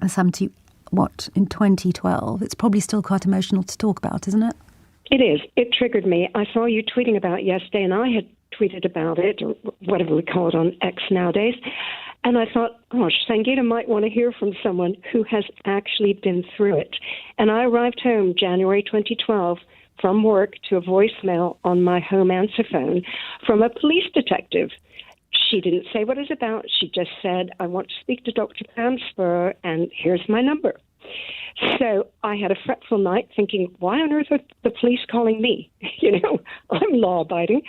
This happened to you, in 2012? It's probably still quite emotional to talk about, isn't it? It is. It triggered me. I saw you tweeting about it yesterday, and I had tweeted about it, or whatever we call it on X nowadays. And I thought, gosh, Sangeeta might want to hear from someone who has actually been through it. And I arrived home January 2012 from work to a voicemail on my home answer phone from a police detective. She didn't say what it was about. She just said, I want to speak to Dr. Pam Spur, and here's my number. So I had a fretful night thinking, why on earth are the police calling me? I'm law-abiding.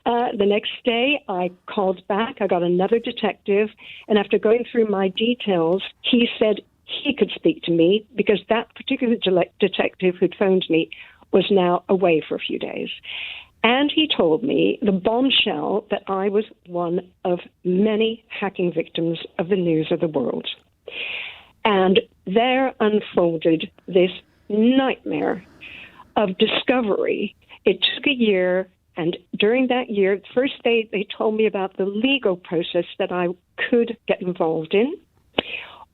The next day, I called back. I got another detective, and after going through my details, he said he could speak to me because that particular detective who'd phoned me was now away for a few days. And he told me the bombshell that I was one of many hacking victims of the news of the world. And there unfolded this nightmare of discovery. It took a year, and during that year, the first day they told me about the legal process that I could get involved in,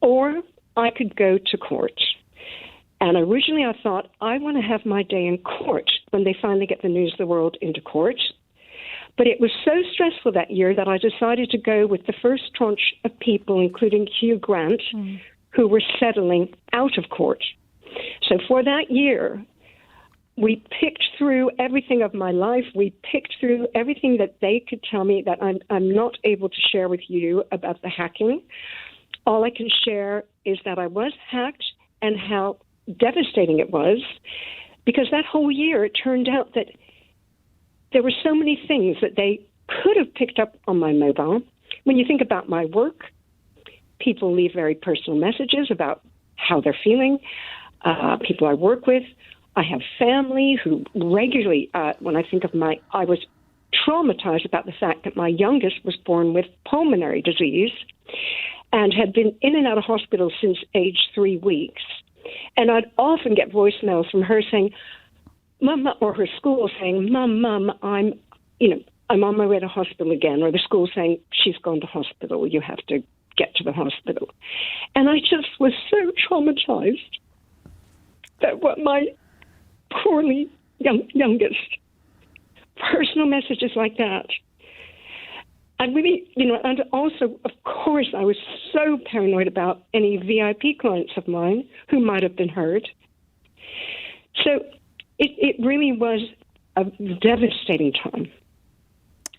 or I could go to court. And originally I thought, I want to have my day in court when they finally get the news of the world into court. But it was so stressful that year that I decided to go with the first tranche of people, including Hugh Grant, who were settling out of court. So for that year, we picked through everything of my life. We picked through everything that they could tell me that I'm not able to share with you about the hacking. All I can share is that I was hacked and how devastating it was, because that whole year it turned out that there were so many things that they could have picked up on my mobile. When you think about my work, people leave very personal messages about how they're feeling. People I work with, I have family who regularly, when I think of I was traumatized about the fact that my youngest was born with pulmonary disease and had been in and out of hospital since age 3 weeks. And I'd often get voicemails from her saying, Mum, or her school saying, Mum, I'm on my way to hospital again, or the school saying, she's gone to hospital, you have to get to the hospital. And I just was so traumatized that what my poorly youngest personal messages like that. I really, and also, of course, I was so paranoid about any VIP clients of mine who might have been hurt. So it really was a devastating time.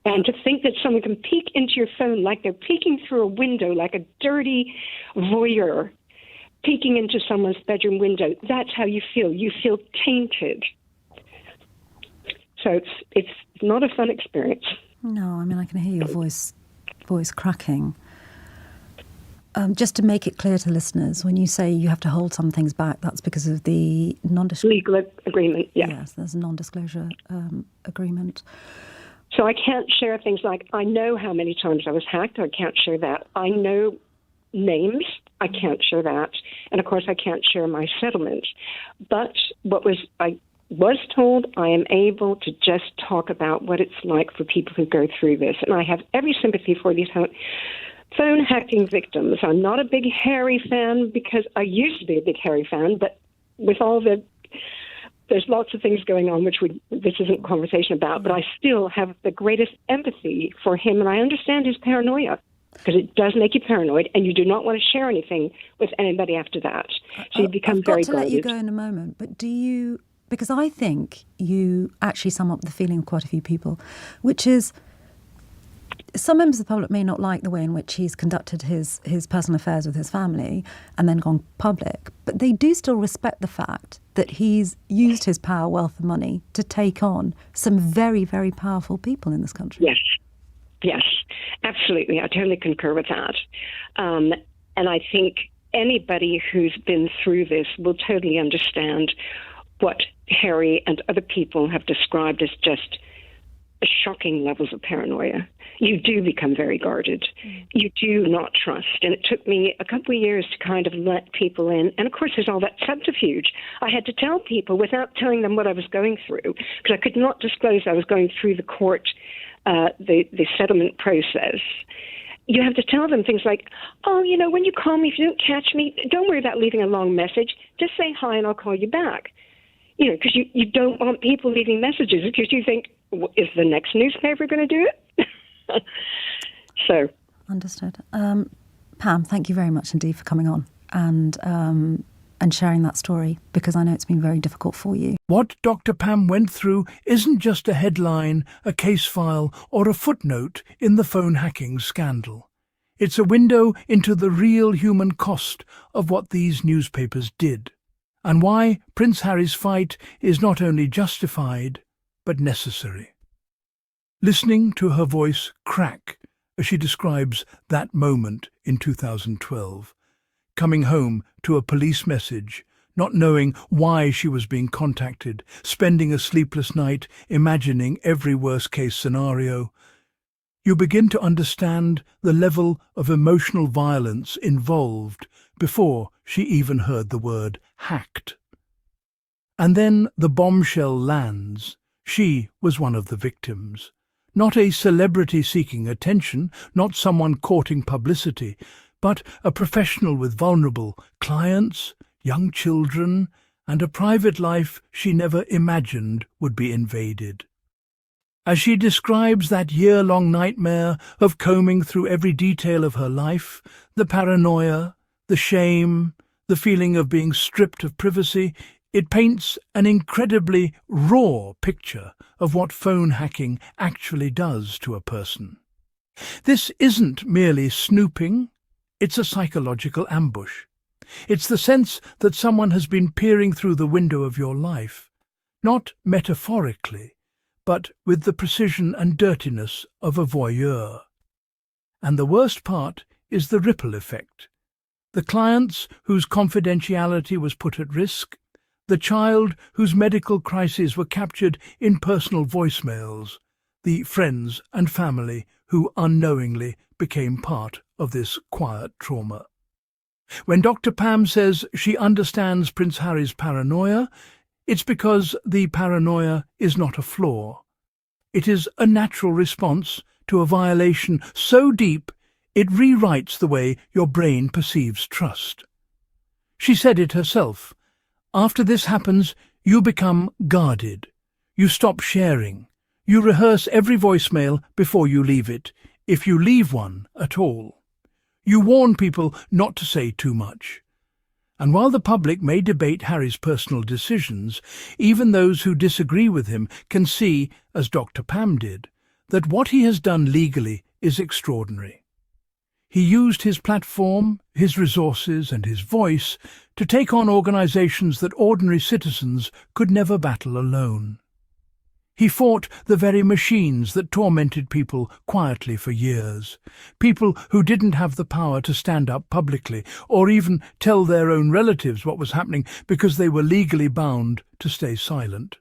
And to think that someone can peek into your phone like they're peeking through a window, like a dirty voyeur peeking into someone's bedroom window, that's how you feel. You feel tainted. So it's not a fun experience. No, I mean, I can hear your voice cracking. Just to make it clear to listeners, when you say you have to hold some things back, that's because of the non-disclosure... Legal agreement, yeah. Yes, there's a non-disclosure agreement. So I can't share things like, I know how many times I was hacked. I can't share that. I know names. I can't share that. And, of course, I can't share my settlement. But I was told I am able to just talk about what it's like for people who go through this. And I have every sympathy for these phone hacking victims. I'm not a big Harry fan because I used to be a big Harry fan, but with all there's lots of things going on which this isn't a conversation about, but I still have the greatest empathy for him, and I understand his paranoia, because it does make you paranoid, and you do not want to share anything with anybody after that. So you become very guarded. I've got to let you go in a moment, but do you... Because I think you actually sum up the feeling of quite a few people, which is some members of the public may not like the way in which he's conducted his personal affairs with his family and then gone public, but they do still respect the fact that he's used his power, wealth and money to take on some very, very powerful people in this country. Yes, absolutely. I totally concur with that. And I think anybody who's been through this will totally understand what Harry and other people have described as just shocking levels of paranoia. You do become very guarded. You do not trust. And it took me a couple of years to kind of let people in. And, of course, there's all that subterfuge. I had to tell people without telling them what I was going through, because I could not disclose I was going through the court, the settlement process. you have to tell them things like, oh, when you call me, if you don't catch me, don't worry about leaving a long message. Just say hi and I'll call you back. Because you don't want people leaving messages because you think, is the next newspaper going to do it? So. Understood. Pam, thank you very much indeed for coming on and sharing that story, because I know it's been very difficult for you. What Dr. Pam went through isn't just a headline, a case file, or a footnote in the phone hacking scandal. It's a window into the real human cost of what these newspapers did, and why Prince Harry's fight is not only justified, but necessary. Listening to her voice crack as she describes that moment in 2012, coming home to a police message, not knowing why she was being contacted, spending a sleepless night imagining every worst-case scenario, you begin to understand the level of emotional violence involved before she even heard the word hacked. And then the bombshell lands. She was one of the victims. Not a celebrity seeking attention, not someone courting publicity, but a professional with vulnerable clients, young children, and a private life she never imagined would be invaded. As she describes that year-long nightmare of combing through every detail of her life, the paranoia, the shame, the feeling of being stripped of privacy, it paints an incredibly raw picture of what phone hacking actually does to a person. This isn't merely snooping, it's a psychological ambush. It's the sense that someone has been peering through the window of your life, not metaphorically, but with the precision and dirtiness of a voyeur. And the worst part is the ripple effect. The clients whose confidentiality was put at risk, the child whose medical crises were captured in personal voicemails, the friends and family who unknowingly became part of this quiet trauma. When Dr. Pam says she understands Prince Harry's paranoia, it's because the paranoia is not a flaw. It is a natural response to a violation so deep it rewrites the way your brain perceives trust. She said it herself. After this happens, you become guarded. You stop sharing. You rehearse every voicemail before you leave it, if you leave one at all. You warn people not to say too much. And while the public may debate Harry's personal decisions, even those who disagree with him can see, as Dr. Pam did, that what he has done legally is extraordinary. He used his platform, his resources and his voice to take on organizations that ordinary citizens could never battle alone. He fought the very machines that tormented people quietly for years, people who didn't have the power to stand up publicly or even tell their own relatives what was happening because they were legally bound to stay silent.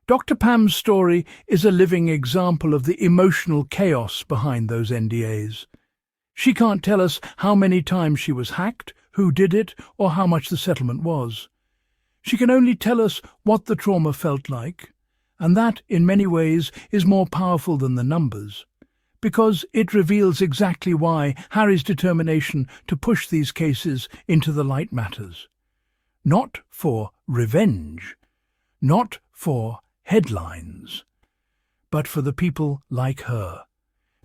Dr. Pam's story is a living example of the emotional chaos behind those NDAs. She can't tell us how many times she was hacked, who did it, or how much the settlement was. She can only tell us what the trauma felt like, and that, in many ways, is more powerful than the numbers, because it reveals exactly why Harry's determination to push these cases into the light matters. Not for revenge, not for headlines, but for the people like her.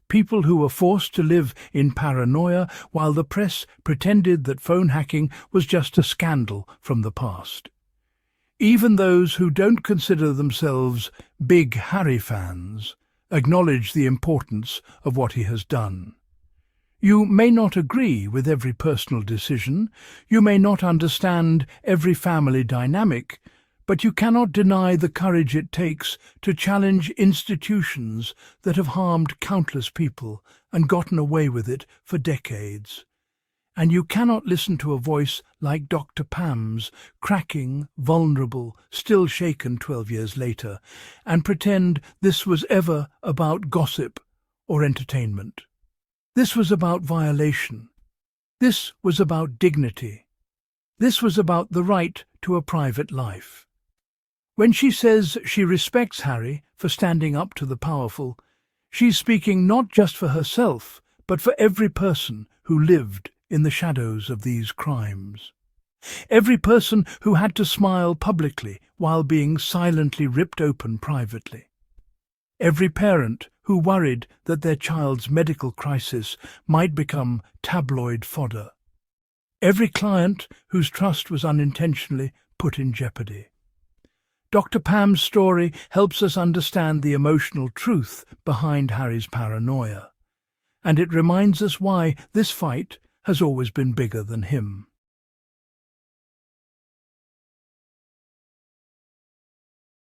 People who were forced to live in paranoia while the press pretended that phone hacking was just a scandal from the past. Even those who don't consider themselves big Harry fans acknowledge the importance of what he has done. You may not agree with every personal decision, you may not understand every family dynamic, but you cannot deny the courage it takes to challenge institutions that have harmed countless people and gotten away with it for decades. And you cannot listen to a voice like Dr. Pam's, cracking, vulnerable, still shaken 12 years later, and pretend this was ever about gossip or entertainment. This was about violation. This was about dignity. This was about the right to a private life. When she says she respects Harry for standing up to the powerful, she's speaking not just for herself, but for every person who lived in the shadows of these crimes. Every person who had to smile publicly while being silently ripped open privately. Every parent who worried that their child's medical crisis might become tabloid fodder. Every client whose trust was unintentionally put in jeopardy. Dr. Pam's story helps us understand the emotional truth behind Harry's paranoia, and it reminds us why this fight has always been bigger than him.